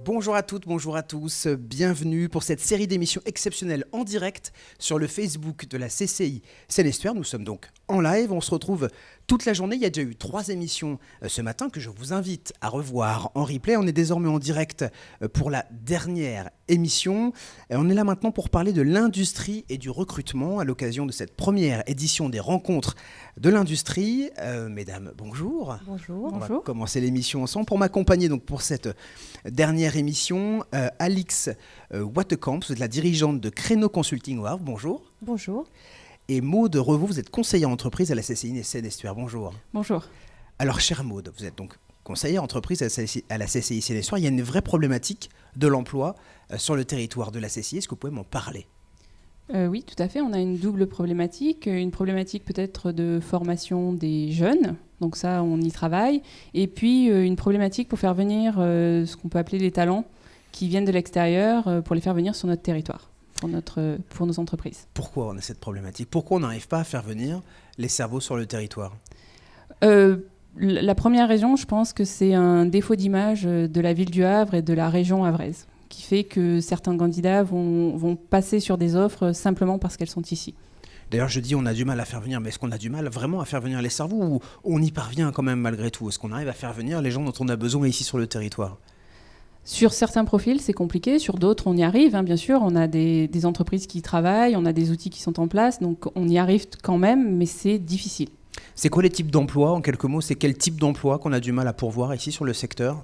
Bonjour à toutes, bonjour à tous, bienvenue pour cette série d'émissions exceptionnelles en direct sur le Facebook de la CCI Seine-et-Esthouer. Nous sommes donc en live, on se retrouve toute la journée. Il y a déjà eu 3 émissions ce matin que je vous invite à revoir en replay. On est désormais en direct pour la dernière émission. On est là maintenant pour parler de l'industrie et du recrutement à l'occasion de cette première édition des rencontres de l'industrie. Mesdames, bonjour. Bonjour. On va commencer l'émission ensemble. Pour m'accompagner donc pour cette dernière émission, Alix Wattekamp, vous êtes la dirigeante de Créneau Consulting au Havre. Bonjour. Bonjour. Et Maude Revaux, vous êtes conseillère entreprise à la CCI Seine-et-Esthouer. Bonjour. Bonjour. Alors, chère Maude, vous êtes donc conseillère entreprise à la CCI Seine-et-Esthouer. Il y a une vraie problématique de l'emploi sur le territoire de la CCI. Est-ce que vous pouvez m'en parler ? Oui, tout à fait. On a une double problématique. Une problématique peut-être de formation des jeunes. Donc ça, on y travaille. Et puis, une problématique pour faire venir ce qu'on peut appeler les talents qui viennent de l'extérieur pour les faire venir sur notre territoire, pour nos entreprises. Pourquoi on a cette problématique ? Pourquoi on n'arrive pas à faire venir les cerveaux sur le territoire ? La première raison, je pense que c'est un défaut d'image de la ville du Havre et de la région havraise, qui fait que certains candidats vont passer sur des offres simplement parce qu'elles sont ici. D'ailleurs, je dis on a du mal à faire venir, mais est-ce qu'on a du mal vraiment à faire venir les cerveaux ou on y parvient quand même malgré tout ? Est-ce qu'on arrive à faire venir les gens dont on a besoin ici sur le territoire ? Sur certains profils, c'est compliqué. Sur d'autres, on y arrive, bien sûr. On a des entreprises qui y travaillent, on a des outils qui sont en place, donc on y arrive quand même, mais c'est difficile. C'est quoi les types d'emplois, en quelques mots ? C'est quel type d'emploi qu'on a du mal à pourvoir ici sur le secteur ?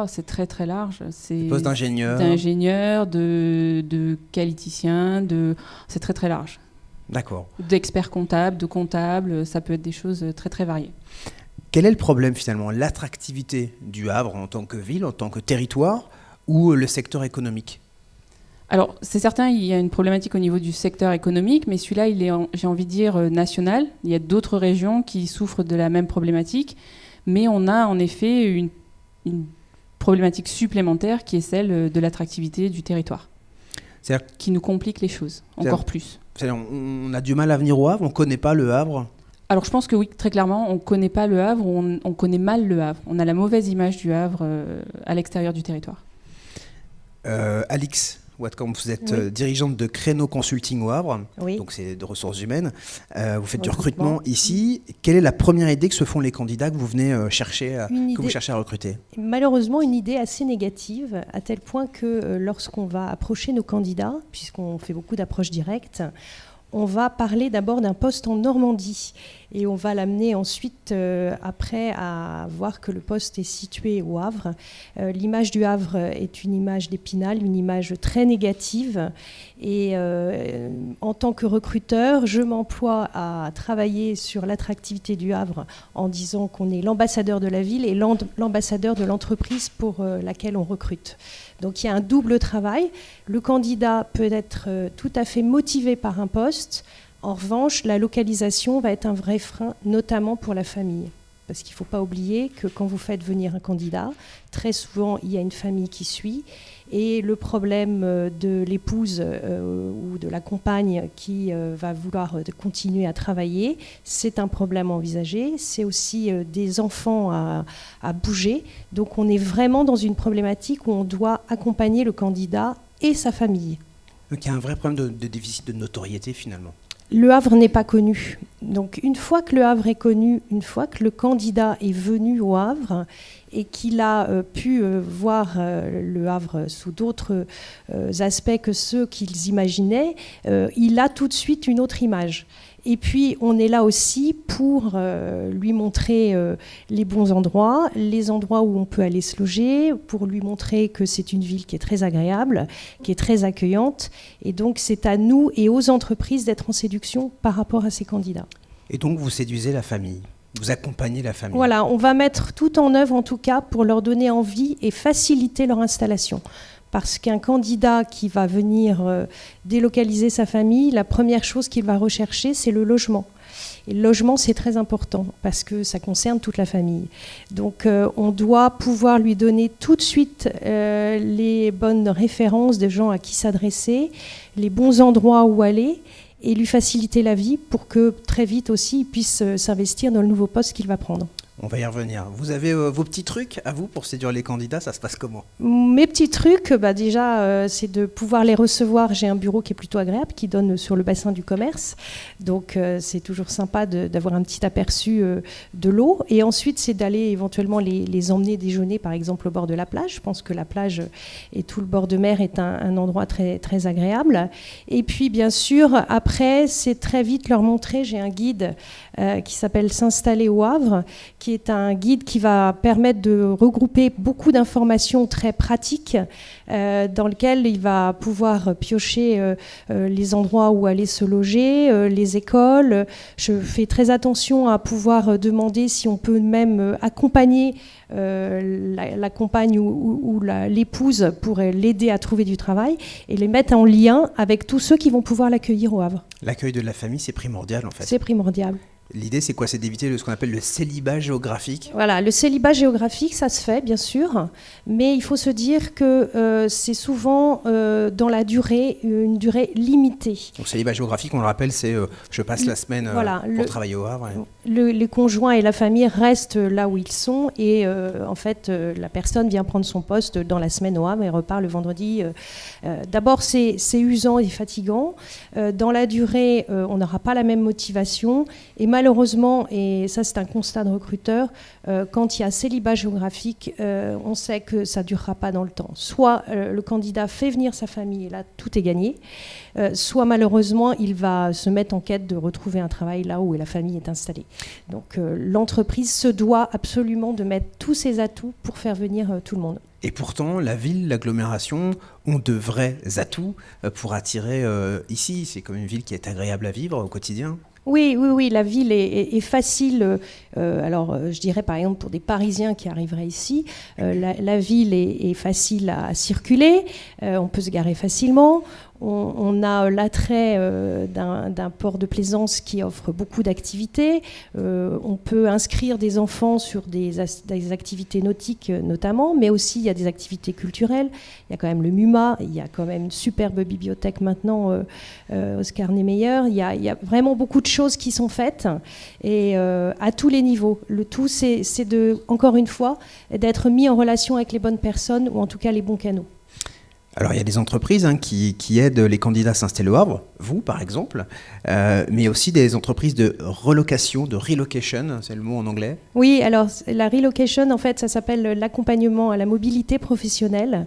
C'est très très large. C'est des postes d'ingénieurs, de qualiticiens, c'est très très large. D'accord. D'experts comptables, de comptables, ça peut être des choses très très variées. Quel est le problème finalement ? L'attractivité du Havre en tant que ville, en tant que territoire, ou le secteur économique ? Alors, c'est certain, il y a une problématique au niveau du secteur économique, mais celui-là, il est, j'ai envie de dire, national. Il y a d'autres régions qui souffrent de la même problématique, mais on a en effet une problématique supplémentaire qui est celle de l'attractivité du territoire, qui nous complique les choses encore plus. C'est-à-dire, on a du mal à venir au Havre, on ne connaît pas le Havre ? Alors je pense que oui, très clairement, on ne connaît pas le Havre, on connaît mal le Havre. On a la mauvaise image du Havre à l'extérieur du territoire. Alix Wattekamp, vous êtes dirigeante de Créneau Consulting au Havre, donc c'est de ressources humaines. Vous faites du recrutement ici. Quelle est la première idée que se font les candidats que vous venez chercher à recruter ? Malheureusement, une idée assez négative, à tel point que lorsqu'on va approcher nos candidats, puisqu'on fait beaucoup d'approches directes, on va parler d'abord d'un poste en Normandie et on va l'amener ensuite, après, à voir que le poste est situé au Havre. L'image du Havre est une image d'Épinal, une image très négative. Et en tant que recruteur, je m'emploie à travailler sur l'attractivité du Havre en disant qu'on est l'ambassadeur de la ville et l'ambassadeur de l'entreprise pour laquelle on recrute. Donc il y a un double travail. Le candidat peut être tout à fait motivé par un poste. En revanche, la localisation va être un vrai frein, notamment pour la famille. Parce qu'il ne faut pas oublier que quand vous faites venir un candidat, très souvent, il y a une famille qui suit. Et le problème de l'épouse ou de la compagne qui va vouloir continuer à travailler, c'est un problème envisagé. C'est aussi des enfants à bouger. Donc on est vraiment dans une problématique où on doit accompagner le candidat et sa famille. Donc il y a un vrai problème de déficit de notoriété finalement. Le Havre n'est pas connu. Donc une fois que le Havre est connu, une fois que le candidat est venu au Havre et qu'il a pu voir le Havre sous d'autres aspects que ceux qu'ils imaginaient, il a tout de suite une autre image. Et puis, on est là aussi pour lui montrer les bons endroits, les endroits où on peut aller se loger, pour lui montrer que c'est une ville qui est très agréable, qui est très accueillante. Et donc, c'est à nous et aux entreprises d'être en séduction par rapport à ces candidats. Et donc, vous séduisez la famille ? Vous accompagnez la famille ? Voilà, on va mettre tout en œuvre, en tout cas, pour leur donner envie et faciliter leur installation. Parce qu'un candidat qui va venir délocaliser sa famille, la première chose qu'il va rechercher, c'est le logement. Et le logement, c'est très important parce que ça concerne toute la famille. Donc, on doit pouvoir lui donner tout de suite les bonnes références des gens à qui s'adresser, les bons endroits où aller et lui faciliter la vie pour que très vite aussi il puisse s'investir dans le nouveau poste qu'il va prendre. On va y revenir. Vous avez vos petits trucs à vous pour séduire les candidats, ça se passe comment ? Mes petits trucs, déjà, c'est de pouvoir les recevoir. J'ai un bureau qui est plutôt agréable, qui donne sur le bassin du commerce. Donc, c'est toujours sympa d'avoir un petit aperçu de l'eau. Et ensuite, c'est d'aller éventuellement les emmener déjeuner, par exemple, au bord de la plage. Je pense que la plage et tout le bord de mer est un endroit très, très agréable. Et puis, bien sûr, après, c'est très vite leur montrer. J'ai un guide qui s'appelle S'installer au Havre, qui est un guide qui va permettre de regrouper beaucoup d'informations très pratiques dans lequel il va pouvoir piocher les endroits où aller se loger, les écoles. Je fais très attention à pouvoir demander si on peut même accompagner la compagne ou l'épouse pour l'aider à trouver du travail et les mettre en lien avec tous ceux qui vont pouvoir l'accueillir au Havre. L'accueil de la famille, c'est primordial en fait. C'est primordial. L'idée, c'est quoi ? C'est d'éviter ce qu'on appelle le célibat géographique. Voilà, le célibat géographique, ça se fait, bien sûr, mais il faut se dire que c'est souvent dans la durée, une durée limitée. Donc, célibat géographique, on le rappelle, c'est je passe la semaine pour travailler au Havre. Les conjoints et la famille restent là où ils sont et en fait, la personne vient prendre son poste dans la semaine au Havre et repart le vendredi. D'abord, c'est usant et fatigant. Dans la durée, on n'aura pas la même motivation et malheureusement, et ça c'est un constat de recruteur, quand il y a célibat géographique, on sait que ça ne durera pas dans le temps. Soit le candidat fait venir sa famille et là tout est gagné, soit malheureusement il va se mettre en quête de retrouver un travail là où la famille est installée. Donc l'entreprise se doit absolument de mettre tous ses atouts pour faire venir tout le monde. Et pourtant, la ville, l'agglomération ont de vrais atouts pour attirer ici. C'est comme une ville qui est agréable à vivre au quotidien. Oui, la ville est facile. Je dirais par exemple pour des Parisiens qui arriveraient ici, la ville est facile à circuler, on peut se garer facilement. On a l'attrait d'un port de plaisance qui offre beaucoup d'activités. On peut inscrire des enfants sur des activités nautiques notamment, mais aussi il y a des activités culturelles. Il y a quand même le MUMA, il y a quand même une superbe bibliothèque maintenant, Oscar Niemeyer. Il y a vraiment beaucoup de choses qui sont faites et à tous les niveaux. Le tout, c'est encore une fois, d'être mis en relation avec les bonnes personnes ou en tout cas les bons canaux. Alors, il y a des entreprises qui aident les candidats à s'installer au Havre, vous par exemple, mais aussi des entreprises de relocation, de relocation, c'est le mot en anglais. Oui, alors la relocation, en fait, ça s'appelle l'accompagnement à la mobilité professionnelle.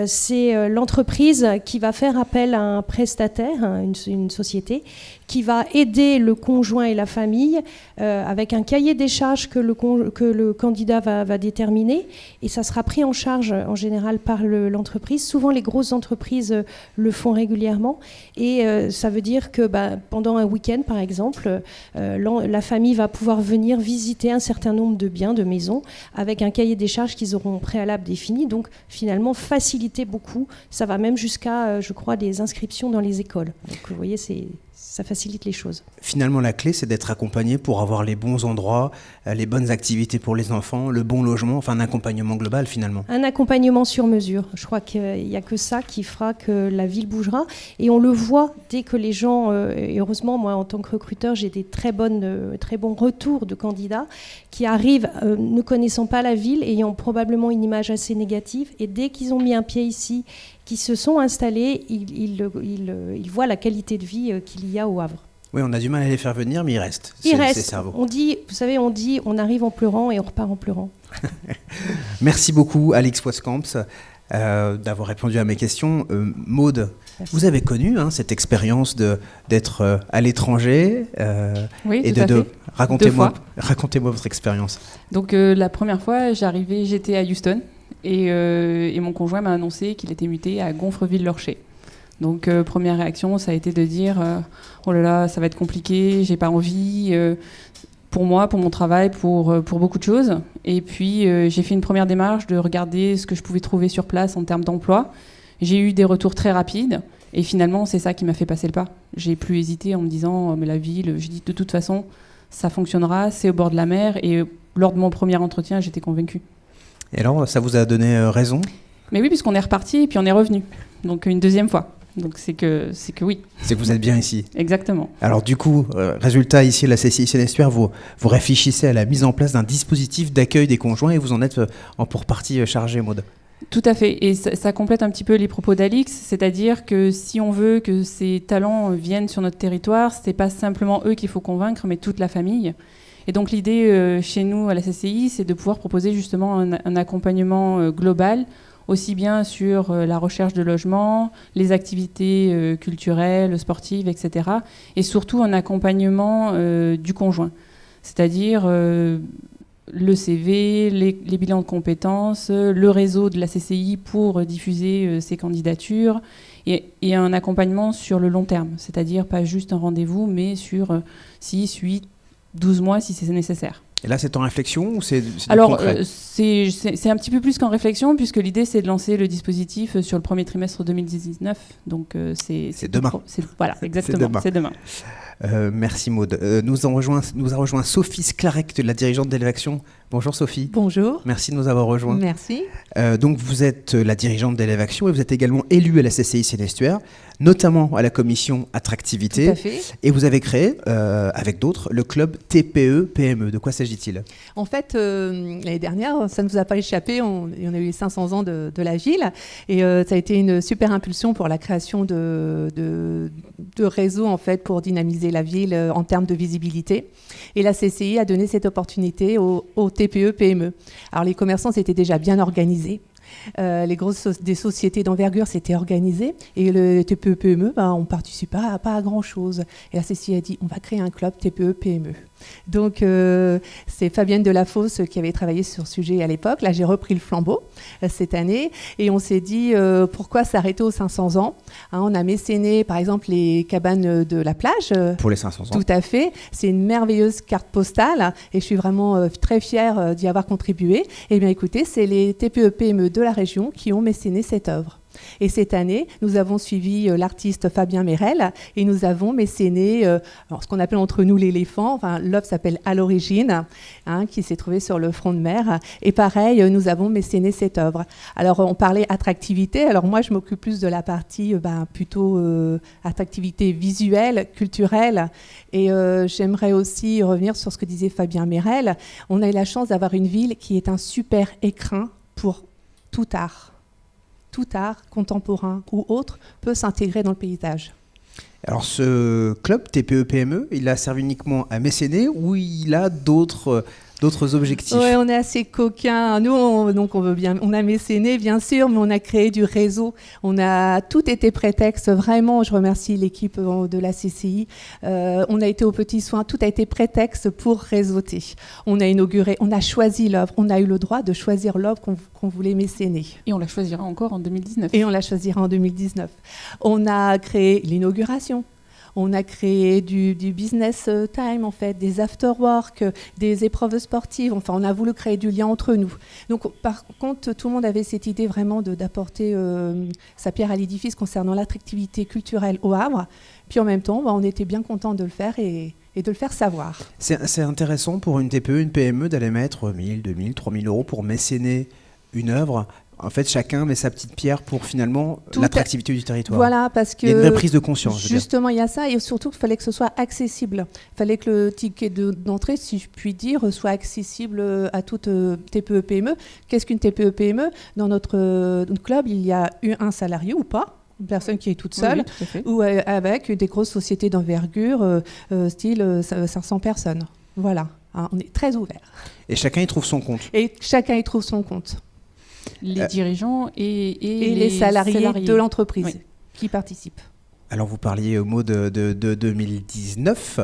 C'est l'entreprise qui va faire appel à un prestataire, une société, qui va aider le conjoint et la famille avec un cahier des charges que le candidat va déterminer. Et ça sera pris en charge en général par l'entreprise. Souvent, les grosses entreprises le font régulièrement. Et ça veut dire que pendant un week-end, par exemple, la famille va pouvoir venir visiter un certain nombre de biens, de maisons, avec un cahier des charges qu'ils auront au préalable défini. Donc, finalement, faciliter beaucoup. Ça va même jusqu'à, je crois, des inscriptions dans les écoles. Donc, vous voyez, ça facilite les choses. Finalement, la clé, c'est d'être accompagné pour avoir les bons endroits, les bonnes activités pour les enfants, le bon logement, enfin un accompagnement global finalement. Un accompagnement sur mesure. Je crois qu'il n'y a que ça qui fera que la ville bougera. Et on le voit dès que les gens, et heureusement, moi en tant que recruteur, j'ai des très bons retours de candidats qui arrivent ne connaissant pas la ville, ayant probablement une image assez négative. Et dès qu'ils ont mis un pied ici, qui se sont installés, ils voient la qualité de vie qu'il y a au Havre. Oui, on a du mal à les faire venir, mais ils restent. Ils restent. On dit, on arrive en pleurant et on repart en pleurant. Merci beaucoup, Alix Waskamps, d'avoir répondu à mes questions. Maude, merci. Vous avez connu cette expérience d'être à l'étranger oui, et tout à fait. Racontez-moi votre expérience. Donc la première fois, j'étais à Houston. Et mon conjoint m'a annoncé qu'il était muté à Gonfreville-Lorcher. Donc première réaction, ça a été de dire oh là là, ça va être compliqué, j'ai pas envie pour moi, pour mon travail, pour beaucoup de choses. Et puis j'ai fait une première démarche de regarder ce que je pouvais trouver sur place en termes d'emploi. J'ai eu des retours très rapides Et finalement, c'est ça qui m'a fait passer le pas. J'ai plus hésité en me disant, mais la ville, je dis de toute façon, ça fonctionnera, c'est au bord de la mer. Et lors de mon premier entretien, j'étais convaincue. Et alors, ça vous a donné raison ? Mais oui, puisqu'on est reparti et puis on est revenu. Donc une deuxième fois. Donc c'est que oui. C'est que vous êtes bien ici. Exactement. Alors du coup, résultat ici à la CCI Seine-et-Estuaire, vous réfléchissez à la mise en place d'un dispositif d'accueil des conjoints et vous en êtes pour partie chargée, Maud. Tout à fait. Et ça complète un petit peu les propos d'Alix, c'est-à-dire que si on veut que ces talents viennent sur notre territoire, c'est pas simplement eux qu'il faut convaincre, mais toute la famille. Et donc l'idée chez nous à la CCI, c'est de pouvoir proposer justement un accompagnement global, aussi bien sur la recherche de logement, les activités culturelles, sportives, etc. Et surtout un accompagnement du conjoint, c'est-à-dire le CV, les bilans de compétences, le réseau de la CCI pour diffuser ses candidatures et un accompagnement sur le long terme, c'est-à-dire pas juste un rendez-vous, mais sur 6, 8, 12 mois si c'est nécessaire. Et là, c'est en réflexion ou c'est Alors, concret ? C'est un petit peu plus qu'en réflexion, puisque l'idée, c'est de lancer le dispositif sur le premier trimestre 2019. Donc, c'est demain. Voilà, exactement, c'est demain. Merci Maud. Nous a rejoint Sophie Sclarec, la dirigeante d'Élévaction. Bonjour Sophie. Bonjour. Merci de nous avoir rejoints. Merci. Donc vous êtes la dirigeante d'Élévaction et vous êtes également élue à la CCI Seine-et-Estuaire, notamment à la commission attractivité. Tout à fait. Et vous avez créé, avec d'autres, le club TPE-PME. De quoi s'agit-il ? En fait, l'année dernière, ça ne nous a pas échappé, on a eu les 500 ans de la ville et ça a été une super impulsion pour la création de réseaux en fait, pour dynamiser la ville en termes de visibilité. Et la CCI a donné cette opportunité aux TPE-PME. Alors les commerçants s'étaient déjà bien organisés. Des sociétés d'envergure s'étaient organisées et le TPE-PME, on ne participe pas à grand-chose. Et la CCI a dit, on va créer un club TPE-PME. Donc, c'est Fabienne Delafosse qui avait travaillé sur ce sujet à l'époque. Là, j'ai repris le flambeau cette année et on s'est dit, pourquoi s'arrêter aux 500 ans ? On a mécéné, par exemple, les cabanes de la plage. Pour les 500 ans. Tout à fait. C'est une merveilleuse carte postale et je suis vraiment très fière d'y avoir contribué. Eh bien, écoutez, c'est les TPE-PME de la région qui ont mécéné cette œuvre. Et cette année, nous avons suivi l'artiste Fabien Mérel et nous avons mécéné ce qu'on appelle entre nous l'éléphant. Enfin, l'œuvre s'appelle À l'origine, qui s'est trouvée sur le front de mer. Et pareil, nous avons mécéné cette œuvre. Alors, on parlait attractivité. Alors, moi, je m'occupe plus de la partie plutôt attractivité visuelle, culturelle. Et j'aimerais aussi revenir sur ce que disait Fabien Mérel. On a eu la chance d'avoir une ville qui est un super écrin pour tout art. Tout art, contemporain ou autre, peut s'intégrer dans le paysage. Alors ce club TPE-PME, il a servi uniquement à mécéner ou il a d'autres objectifs ? Oui, on est assez coquins. Nous, on veut bien. On a mécéné, bien sûr, mais on a créé du réseau. Tout était prétexte. Vraiment, je remercie l'équipe de la CCI. On a été aux petits soins. Tout a été prétexte pour réseauter. On a inauguré, on a choisi l'œuvre. On a eu le droit de choisir l'œuvre qu'on voulait mécéner. Et on la choisira encore en 2019. Et on la choisira en 2019. On a créé l'inauguration. On a créé du business time, en fait, des after-work, des épreuves sportives. Enfin, on a voulu créer du lien entre nous. Donc, par contre, tout le monde avait cette idée vraiment d'apporter sa pierre à l'édifice concernant l'attractivité culturelle au Havre. Puis en même temps, on était bien content de le faire et de le faire savoir. C'est intéressant pour une TPE, une PME d'aller mettre 1000, 2000, 3000 euros pour mécéner une œuvre. En fait, chacun met sa petite pierre pour finalement l'attractivité du territoire. Voilà, parce que il y a une vraie prise de conscience. Justement, il y a ça, et surtout qu'il fallait que ce soit accessible. Il fallait que le ticket d'entrée, si je puis dire, soit accessible à toute TPE-PME. Qu'est-ce qu'une TPE-PME ? Dans notre club, il y a eu un salarié ou pas, une personne qui est toute seule, oui, ou avec des grosses sociétés d'envergure, style 500 personnes. Voilà, on est très ouvert. Et chacun y trouve son compte. Et chacun y trouve son compte. Les dirigeants et les salariés de l'entreprise qui participent. Alors vous parliez au mot de 2019.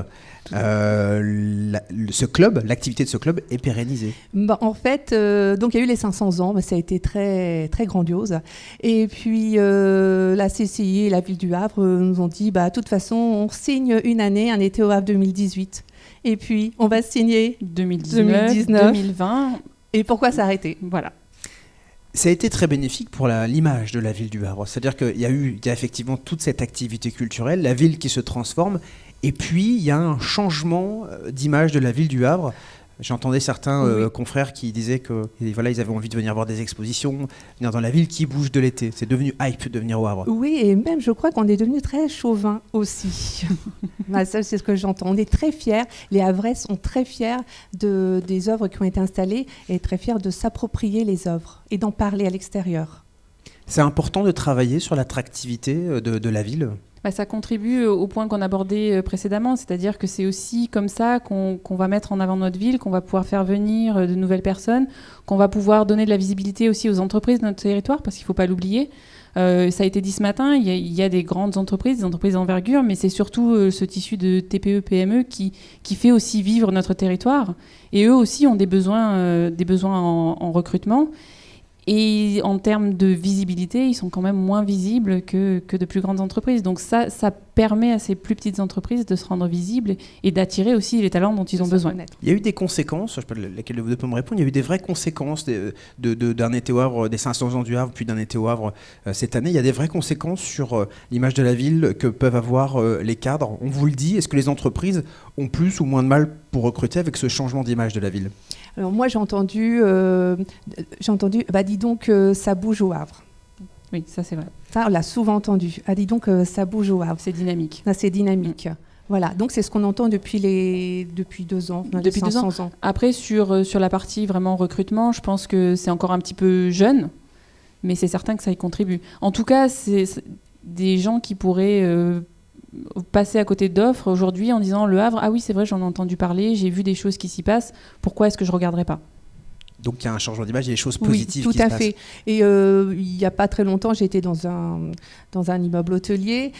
Ce club, l'activité de ce club est pérennisée. En fait, donc il y a eu les 500 ans, mais ça a été très, très grandiose. Et puis la CCI et la ville du Havre nous ont dit, de toute façon, on signe une année, un été au Havre 2018. Et puis on va signer 2019, 2020. Et pourquoi s'arrêter ? Voilà. Ça a été très bénéfique pour l'image de la ville du Havre. C'est-à-dire qu'il y a effectivement toute cette activité culturelle, la ville qui se transforme, et puis il y a un changement d'image de la ville du Havre. J'entendais certains confrères qui disaient qu'ils avaient envie de venir voir des expositions, venir dans la ville qui bouge de l'été. C'est devenu hype de venir au Havre. Oui, et même je crois qu'on est devenu très chauvin aussi. Ça, c'est ce que j'entends. On est très fiers, les Havrais sont très fiers des œuvres qui ont été installées et très fiers de s'approprier les œuvres et d'en parler à l'extérieur. C'est important de travailler sur l'attractivité de la ville. Ça contribue au point qu'on abordait précédemment, c'est-à-dire que c'est aussi comme ça qu'on va mettre en avant notre ville, qu'on va pouvoir faire venir de nouvelles personnes, qu'on va pouvoir donner de la visibilité aussi aux entreprises de notre territoire, parce qu'il ne faut pas l'oublier. Ça a été dit ce matin, il y a des grandes entreprises, des entreprises d'envergure, mais c'est surtout ce tissu de TPE, PME qui fait aussi vivre notre territoire. Et eux aussi ont des besoins en recrutement. Et en termes de visibilité, ils sont quand même moins visibles que de plus grandes entreprises. Donc ça permet à ces plus petites entreprises de se rendre visibles et d'attirer aussi les talents dont ils ont besoin. Il y a eu des conséquences, je ne sais pas laquelle de vous deux peut me répondre, il y a eu des vraies conséquences d'un été au Havre, des 500 ans du Havre, puis d'un été au Havre cette année. Il y a des vraies conséquences sur l'image de la ville que peuvent avoir les cadres. On vous le dit, est-ce que les entreprises ont plus ou moins de mal pour recruter avec ce changement d'image de la ville ? Alors moi j'ai entendu dis donc ça bouge au Havre. Oui, ça c'est vrai. Ça on l'a souvent entendu. Dis donc ça bouge au Havre. C'est dynamique. C'est dynamique. Voilà, donc c'est ce qu'on entend depuis 2 ans, depuis 500 ans. Après sur la partie vraiment recrutement, je pense que c'est encore un petit peu jeune, mais c'est certain que ça y contribue. En tout cas, c'est des gens qui pourraient passer à côté d'offres aujourd'hui en disant le Havre, ah oui c'est vrai, j'en ai entendu parler, j'ai vu des choses qui s'y passent, pourquoi est-ce que je ne regarderais pas ? Donc il y a un changement d'image, il y a des choses positives qui se passent. Tout à fait. Et il n'y a pas très longtemps, j'étais dans un immeuble hôtelier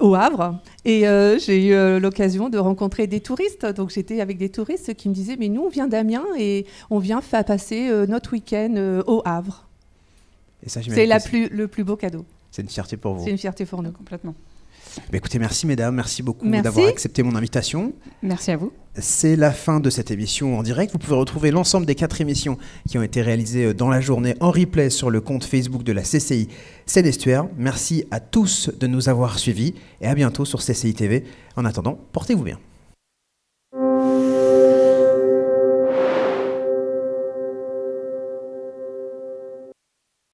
au Havre et j'ai eu l'occasion de rencontrer des touristes. Donc j'étais avec des touristes qui me disaient mais nous on vient d'Amiens et on vient faire passer notre week-end au Havre. Et ça, c'est le plus beau cadeau. C'est une fierté pour vous. C'est une fierté pour nous. Complètement. Écoutez, merci mesdames, merci beaucoup merci. D'avoir accepté mon invitation. Merci à vous. C'est la fin de cette émission en direct. Vous pouvez retrouver l'ensemble des 4 émissions qui ont été réalisées dans la journée en replay sur le compte Facebook de la CCI Seine-et-Stuaire. Merci à tous de nous avoir suivis et à bientôt sur CCI TV. En attendant, portez-vous bien.